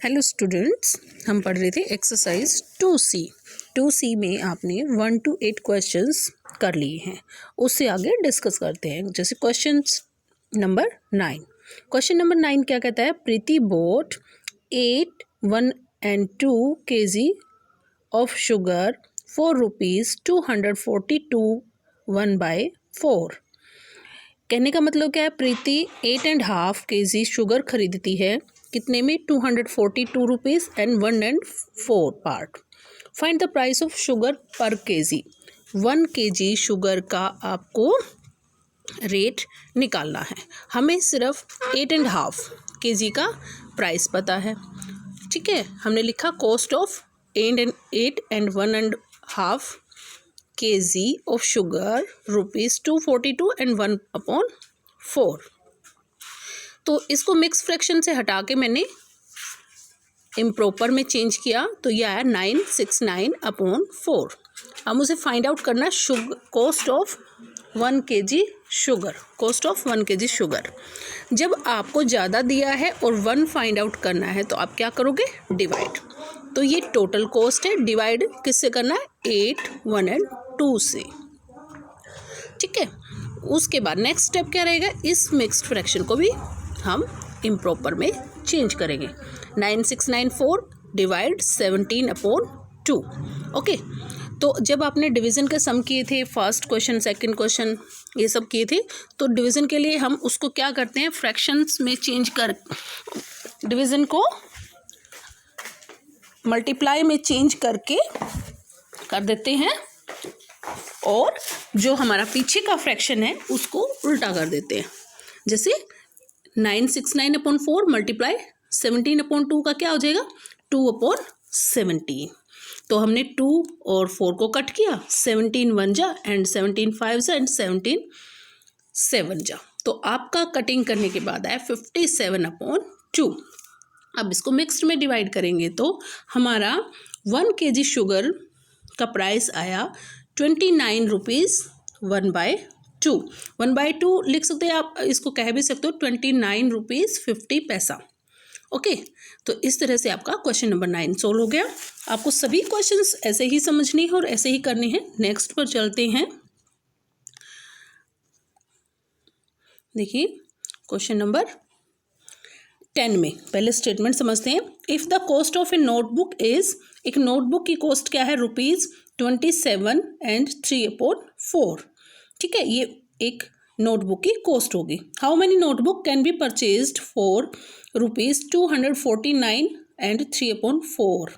Hello students, हम पढ़ रहे थे एक्सरसाइज 2C में आपने 1 to 8 क्वेश्चंस कर लिए हैं। उससे आगे डिस्कस करते हैं। जैसे क्वेश्चन नंबर 9 क्या कहता है? प्रीति boat 8, 1 and 2 kg of sugar for ₹242 1/4। कहने का मतलब क्या है? प्रीति 8.5 kg शुगर खरीदती है कितने में? 242 rupees and 1/4 part. Find the price of sugar पर केजी। 1 kg शुगर का आपको रेट निकालना है। हमें सिर्फ 8.5 kg का प्राइस पता है, ठीक है। हमने लिखा cost of 8 and 1.5 kg of sugar ₹242 and 1/4। तो इसको मिक्स फ्रैक्शन से हटा के मैंने इम्प्रॉपर में चेंज किया तो यह आया 969/4। अब मुझे फाइंड आउट करना कॉस्ट ऑफ 1 kg शुगर। जब आपको ज़्यादा दिया है और 1 फाइंड आउट करना है तो आप क्या करोगे? डिवाइड। तो ये टोटल कॉस्ट है, डिवाइड किससे करना है? 8, 1 and 2 से, ठीक है। उसके बाद नेक्स्ट स्टेप क्या रहेगा? इस मिक्स्ड फ्रैक्शन को भी हम इम्प्रॉपर में चेंज करेंगे। 9694 डिवाइड 17/2। ओके, तो जब आपने डिवीज़न के सम किए थे, फर्स्ट क्वेश्चन, सेकंड क्वेश्चन, ये सब किए थे, तो डिवीज़न के लिए हम उसको क्या करते हैं? फ्रैक्शंस में चेंज कर डिवीज़न को मल्टीप्लाई में चेंज करके कर देते हैं और जो हमारा पीछे का फ्रैक्शन है उसको उल्टा कर देते हैं। जैसे 969/4 मल्टीप्लाई 17/2 का क्या हो जाएगा? 2/17। तो हमने 2 और 4 को कट किया, 17 1 जा एंड 17 5 जा एंड 17 7 जा। तो आपका कटिंग करने के बाद आया 57/2। अब इसको मिक्स्ड में डिवाइड करेंगे तो हमारा 1 kg शुगर का प्राइस आया 29 रुपीज़ 1/2। 1/2 लिख सकते हैं आप, इसको कह भी सकते हो 29 रुपीज़ 50 पैसा। ओके, तो इस तरह से आपका क्वेश्चन नंबर 9 सोल्व हो गया। आपको सभी क्वेश्चंस ऐसे ही समझनी है और ऐसे ही करनी है। नेक्स्ट पर चलते हैं। देखिए क्वेश्चन नंबर 10 में पहले स्टेटमेंट समझते हैं। If the cost of A notebook is, एक नोटबुक की कॉस्ट क्या है? ₹27 and 3/4, ठीक है। ये एक नोटबुक की कॉस्ट होगी। How many notebook can be purchased for ₹249 and 3/4।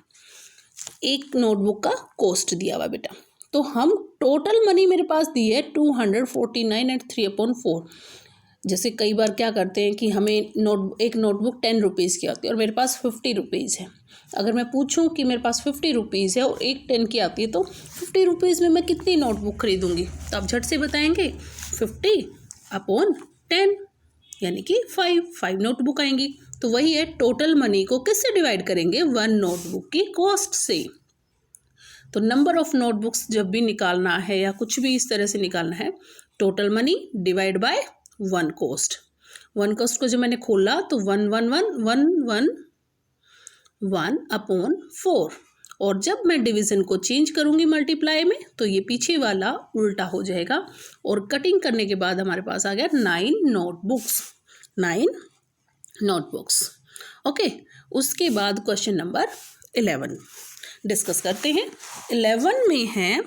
एक नोटबुक का कॉस्ट दिया हुआ बेटा, तो हम टोटल मनी मेरे पास दी है 249 and 3/4। जैसे कई बार क्या करते हैं कि हमें एक नोटबुक 10 रुपीज़ की आती है और मेरे पास 50 रुपीज़ है। अगर मैं पूछूं कि मेरे पास 50 रुपीज़ है और एक 10 की आती है तो 50 रुपीज़ में मैं कितनी नोटबुक खरीदूंगी? तो आप झट से बताएंगे 50/10 यानी कि 5 नोटबुक आएंगी। तो वही है, टोटल मनी को किससे डिवाइड करेंगे? 1 नोटबुक की कॉस्ट से। तो नंबर ऑफ नोटबुक्स जब भी निकालना है या कुछ भी इस तरह से निकालना है, total money divide by 1 cost. 1 cost को जब मैंने खोला तो 1/4। और जब मैं डिवीज़न को चेंज करूंगी मल्टीप्लाई में तो ये पीछे वाला उल्टा हो जाएगा। और कटिंग करने के बाद हमारे पास आ गया 9 नोटबुक्स। ओके, उसके बाद क्वेश्चन नंबर 11 डिस्कस करते हैं। 11 में है,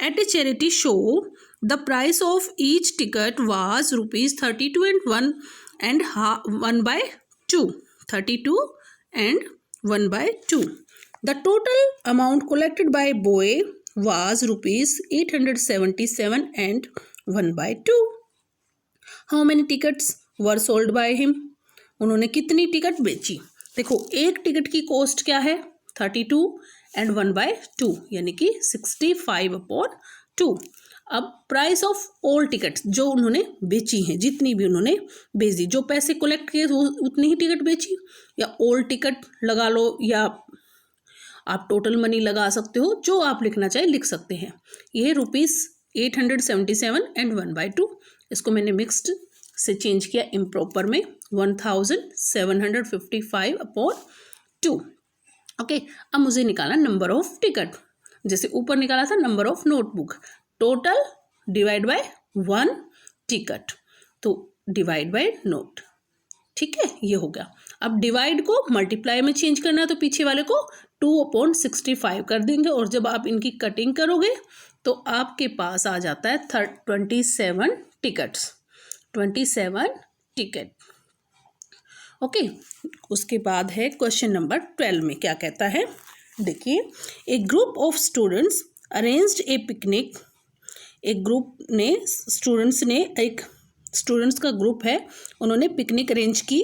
at a charity show the price of each ticket was ₹32 and 1/2। 32 and 1/2। The total amount collected by boy was ₹877 and 1/2। How many tickets were sold by him? उन्होंने कितनी ticket बेची? देखो, एक ticket की कॉस्ट क्या है? 32 and 1/2 यानी कि 65/2। अब प्राइस ऑफ ऑल टिकट्स जो उन्होंने बेची हैं, जितनी भी उन्होंने बेची, जो पैसे कलेक्ट किए वो उतनी ही टिकट बेची, या ऑल टिकट लगा लो या आप टोटल मनी लगा सकते हो, जो आप लिखना चाहे लिख सकते हैं। ये ₹877 and 1/2। इसको मैंने मिक्स्ड से चेंज किया इम्प्रॉपर में 1755/2 2। ओके, अब मुझे निकालना नंबर ऑफ टिकट। जैसे ऊपर निकाला था number of notebook, total divide by 1 ticket, तो डिवाइड बाय नोट। ठीक है, ये हो गया। अब डिवाइड को मल्टीप्लाई में चेंज करना है तो पीछे वाले को 2/65 कर देंगे, और जब आप इनकी कटिंग करोगे तो आपके पास आ जाता है 27 टिकट्स, 27 टिकट। ओके, उसके बाद है क्वेश्चन नंबर 12 में क्या कहता है, देखिए, a group of students arranged a picnic. एक ग्रुप ने स्टूडेंट्स का ग्रुप है, उन्होंने पिकनिक अरेंज की।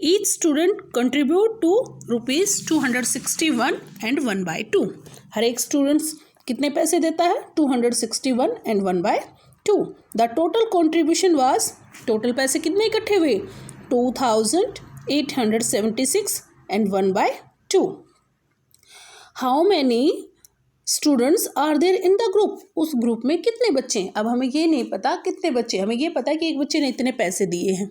Each student contribute to ₹261 and 1/2। हर एक स्टूडेंट्स कितने पैसे देता है, 261 and 1/2। The total contribution was, total पैसे कितने इकट्ठे हुए, 2876 and 1/2। How many students are there in the group. उस ग्रुप में कितने बच्चे हैं। अब हमें ये नहीं पता कितने बच्चे, हमें ये पता है कि एक बच्चे ने इतने पैसे दिए हैं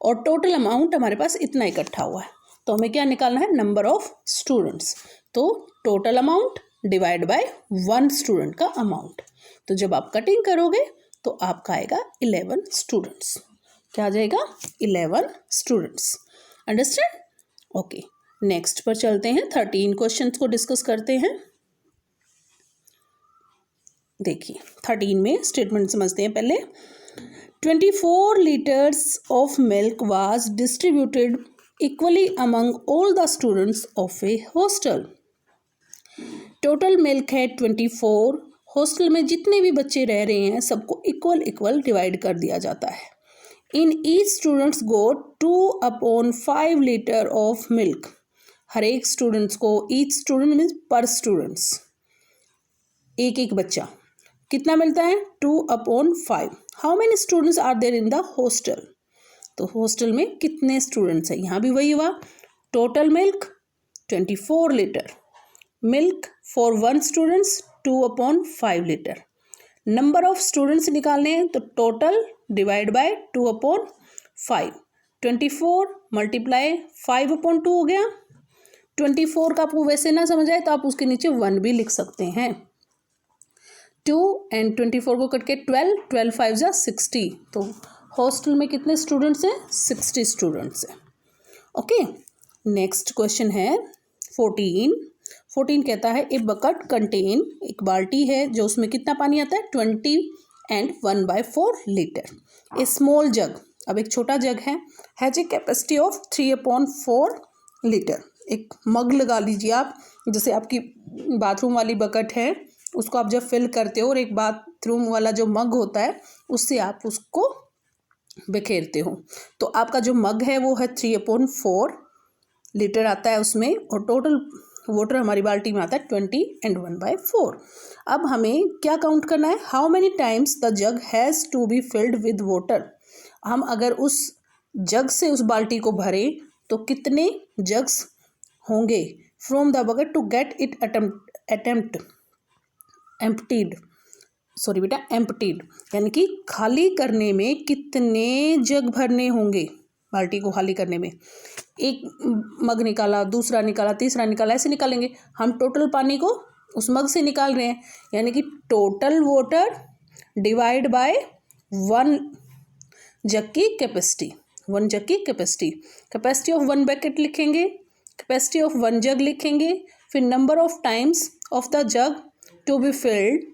और टोटल अमाउंट हमारे पास इतना इकट्ठा हुआ है, तो हमें क्या निकालना है, नंबर ऑफ स्टूडेंट्स। तो total amount divide by 1 student का अमाउंट। तो जब आप कटिंग करोगे तो आपका आएगा 11 स्टूडेंट्स। क्या आ जाएगा, 11 स्टूडेंट्स। अंडरस्टैंड। ओके, नेक्स्ट पर चलते हैं, 13 क्वेश्चंस को डिस्कस करते हैं। देखिए 13 में स्टेटमेंट समझते हैं पहले। 24 liters of milk was distributed equally among all the students of a hostel. Total milk है 24, हॉस्टल में जितने भी बच्चे रह रहे हैं सबको इक्वल डिवाइड कर दिया जाता है। In each students got 2/5 litre of milk. हर एक स्टूडेंट्स को, each student means per students, एक एक बच्चा कितना मिलता है, 2/5। How many students are there in the hostel. तो हॉस्टल में कितने स्टूडेंट्स हैं, यहाँ भी वही हुआ। Total milk 24 litre, milk for 1 students 2/5 litre. Number of students निकालने हैं तो टोटल डिवाइड बाय 2/5। 24 मल्टीप्लाई 5/2 हो गया। 24 का आपको वैसे ना समझ आए तो आप उसके नीचे 1 भी लिख सकते हैं। 2 एंड 24 को कट के 12 5 जा 60। तो हॉस्टल में कितने स्टूडेंट्स हैं, 60 स्टूडेंट्स हैं। ओके, नेक्स्ट क्वेश्चन है 14 कहता है ए बकेट कंटेन, एक बाल्टी है जो उसमें कितना पानी आता है, 20 एंड 1/4 लीटर। ए स्मॉल जग, अब एक छोटा जग है, has a capacity of 3/4 litre. एक मग लगा लीजिए आप, जैसे आपकी बाथरूम वाली बकेट है, उसको आप जब फिल करते हो और एक बाथरूम वाला जो मग होता है उससे आप उसको बिखेरते हो, तो आपका जो मग है वो है 3/4 लीटर आता है उसमें, और टोटल वाटर हमारी बाल्टी में आता है 20 एंड 1/4। अब हमें क्या काउंट करना है, how many times the jug has to be filled with water. हम अगर उस जग से उस बाल्टी को भरें तो कितने जग्स होंगे, from the bucket to get it emptied, यानी कि खाली करने में कितने जग भरने होंगे। बाल्टी को खाली करने में एक मग निकाला, दूसरा निकाला, तीसरा निकाला, ऐसे निकालेंगे। हम टोटल पानी को उस मग से निकाल रहे हैं, यानी कि total water divide by 1 jug की कैपेसिटी, 1 जग की कैपेसिटी। कैपेसिटी ऑफ 1 बकेट लिखेंगे, कैपेसिटी ऑफ 1 जग लिखेंगे, फिर number of times of the jug to be filled.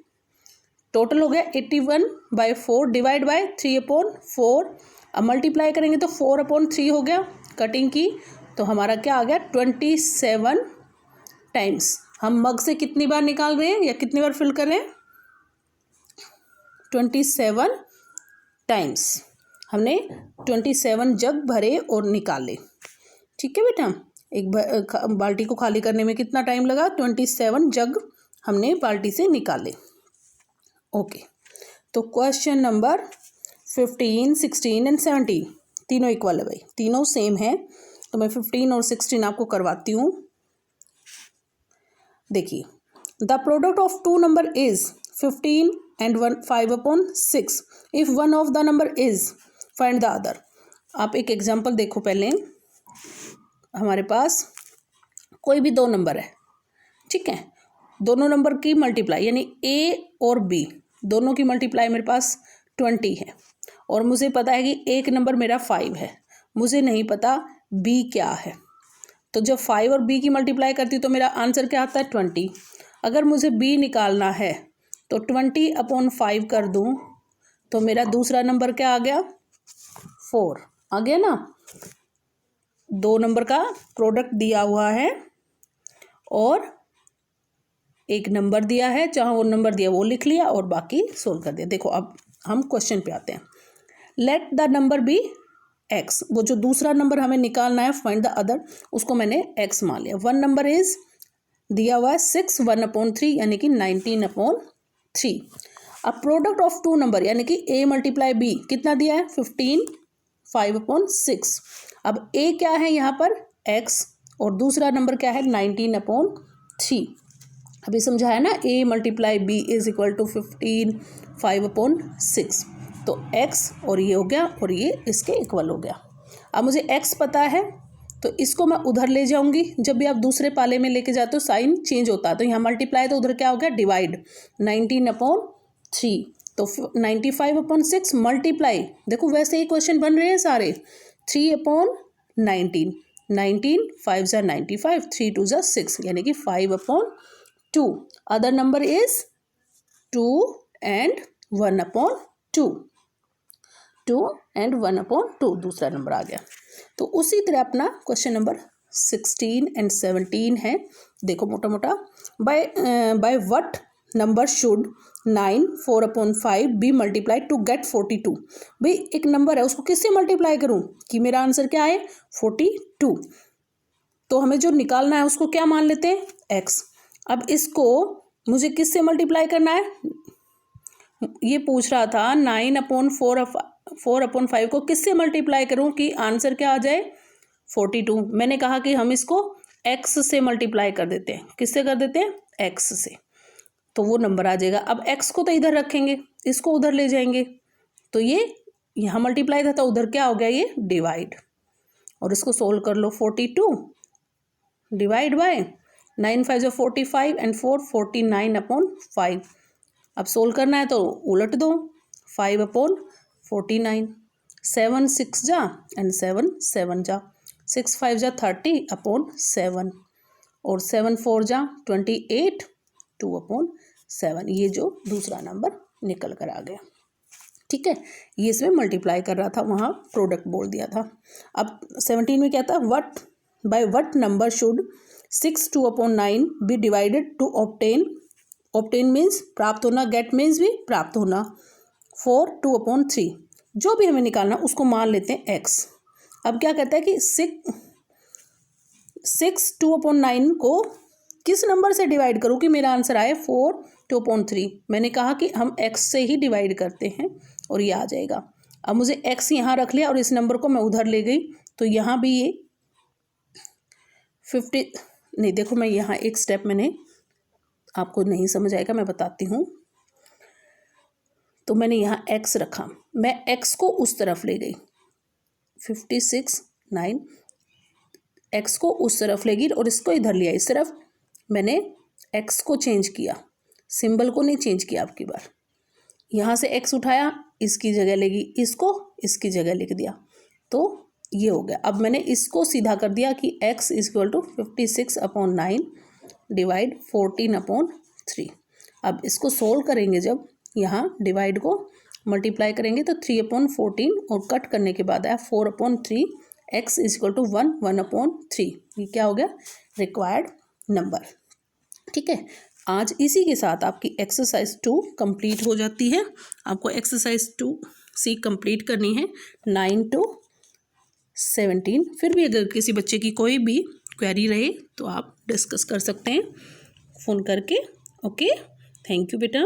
Total हो गया 81/4 डिवाइड बाय 3/4। अब मल्टीप्लाई करेंगे तो 4/3 हो गया। कटिंग की तो हमारा क्या आ गया, 27 टाइम्स। हम मग से कितनी बार निकाल रहे हैं या कितनी बार फिल कर रहे हैं, 27 टाइम्स। हमने 27 जग भरे और निकाले। ठीक है बेटा, एक बाल्टी को खाली करने में कितना टाइम लगा, 27 जग हमने बाल्टी से निकाले। ओके, तो क्वेश्चन नंबर 15, 16 एंड 17 तीनों इक्वल है भाई, तीनों सेम है, तो मैं 15 और 16 आपको करवाती हूँ। देखिए, the product of 2 number is 15 and 5/6 if one of the number is find the other. आप एक एग्जाम्पल देखो, पहले हमारे पास कोई भी दो नंबर है, ठीक है, दोनों नंबर की मल्टीप्लाई यानी ए और बी दोनों की मल्टीप्लाई मेरे पास 20 है और मुझे पता है कि एक नंबर मेरा 5 है, मुझे नहीं पता बी क्या है। तो जब 5 और बी की मल्टीप्लाई करती हूँ तो मेरा आंसर क्या आता है 20। अगर मुझे बी निकालना है तो 20/5 कर दूँ तो मेरा दूसरा नंबर क्या आ गया 4 आ गया ना। दो नंबर का प्रोडक्ट दिया हुआ है और एक नंबर दिया है, जहाँ वो नंबर दिया वो लिख लिया और बाकी सोल्व कर दिया। देखो अब हम क्वेश्चन पे आते हैं। Let the number be x, वो जो दूसरा नंबर हमें निकालना है फाइंड द अदर, उसको मैंने एक्स मान लिया। वन नंबर इज दिया हुआ है 6 1/3 यानी कि 19/3। अब प्रोडक्ट ऑफ टू नंबर यानी कि ए मल्टीप्लाई बी कितना दिया है 15 5/6। अब ए क्या है यहाँ पर एक्स और दूसरा नंबर क्या है 19/3। अभी समझाया ना A multiply B is equal to 15 5/6। तो x और ये हो गया और ये इसके इक्वल हो गया। अब मुझे x पता है तो इसको मैं उधर ले जाऊंगी। जब भी आप दूसरे पाले में लेके जाते हो साइन चेंज होता है, तो यहाँ मल्टीप्लाई तो उधर क्या हो गया डिवाइड 19/3। तो 95/6 मल्टीप्लाई, देखो वैसे ही क्वेश्चन बन रहे हैं सारे, 3/19 19 5 ज़ा 95 3 2 ज़ा 6 यानी कि 5/2। Other number is 2 and 1/2 2 and 1/2 दूसरा नंबर आ गया। तो उसी तरह अपना क्वेश्चन नंबर 16 and 17 है। देखो मोटा मोटा by what number should 9 4/5 be multiplied to get 42। भाई एक नंबर है उसको किससे मल्टीप्लाई करूं कि मेरा आंसर क्या है 42। तो हमें जो निकालना है उसको क्या मान लेते हैं एक्स। अब इसको मुझे किससे मल्टीप्लाई करना है, ये पूछ रहा था 9/4/5 को किससे मल्टीप्लाई करूं कि आंसर क्या आ जाए 42। मैंने कहा कि हम इसको x से मल्टीप्लाई कर देते हैं। किससे कर देते हैं x से, तो वो नंबर आ जाएगा। अब x को तो इधर रखेंगे, इसको उधर ले जाएंगे, तो ये यहाँ मल्टीप्लाई था तो उधर क्या हो गया ये डिवाइड। और इसको सोल्व कर लो 42 डिवाइड बाय 9 5 ज़ा 45 एंड 4 49/5। अब सोल्व करना है तो उलट दो 5/49 7 6 जा एंड 7 7 जा 6 5 जा 30/7 और 7 4 जा 28 2/7। ये जो दूसरा नंबर निकल कर आ गया, ठीक है। ये इसमें मल्टीप्लाई कर रहा था, वहाँ प्रोडक्ट बोल दिया था। अब 17 में क्या था what by what number should 6 2/9 be divided to obtain means प्राप्त होना, गेट मीन्स भी प्राप्त होना, 4 2/3। जो भी हमें निकालना उसको मान लेते हैं x। अब क्या कहता है कि 6 2/9 को किस नंबर से डिवाइड करूँ कि मेरा आंसर आए 4 2/3। मैंने कहा कि हम x से ही डिवाइड करते हैं और ये आ जाएगा। अब मुझे x यहाँ रख लिया और इस नंबर को मैं उधर ले गई तो यहाँ भी ये 50 नहीं, देखो मैं यहाँ एक स्टेप मैंने आपको नहीं समझ आएगा मैं बताती हूँ। तो मैंने यहाँ x रखा, मैं x को उस तरफ ले गई 56 9 x को उस तरफ ले गई और इसको इधर लिया इस तरफ। मैंने x को चेंज किया, सिंबल को नहीं चेंज किया। आपकी बार यहाँ से x उठाया, इसकी जगह लेगी इसको, इसकी जगह लिख दिया, तो ये हो गया। अब मैंने इसको सीधा कर दिया कि x इक्वल टू 56/9 डिवाइड 14/3। अब इसको सोल्व करेंगे, जब यहाँ डिवाइड को मल्टीप्लाई करेंगे तो 3/14 और कट करने के बाद आया 4/3 x इक्वल टू 1 1/3। ये क्या हो गया रिक्वायर्ड नंबर, ठीक है। आज इसी के साथ आपकी एक्सरसाइज 2 कंप्लीट हो जाती है। आपको एक्सरसाइज 2C कंप्लीट करनी है 9 to 17। फिर भी अगर किसी बच्चे की कोई भी क्वेरी रहे तो आप डिस्कस कर सकते हैं फ़ोन करके। ओके, थैंक यू बेटा।